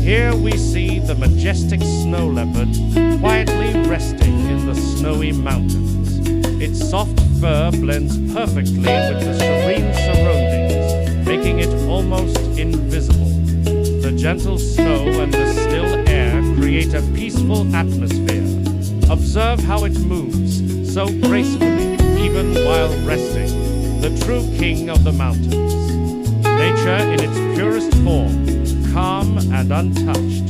Here we see the majestic snow leopard quietly resting in the snowy mountains. Its soft fur blends perfectly with the serene surroundings, making it almost invisible. The gentle snow and the still air create a peaceful atmosphere. Observe how it moves so gracefully, even while resting, the true king of the mountains. Nature in its purest form, calm and untouched,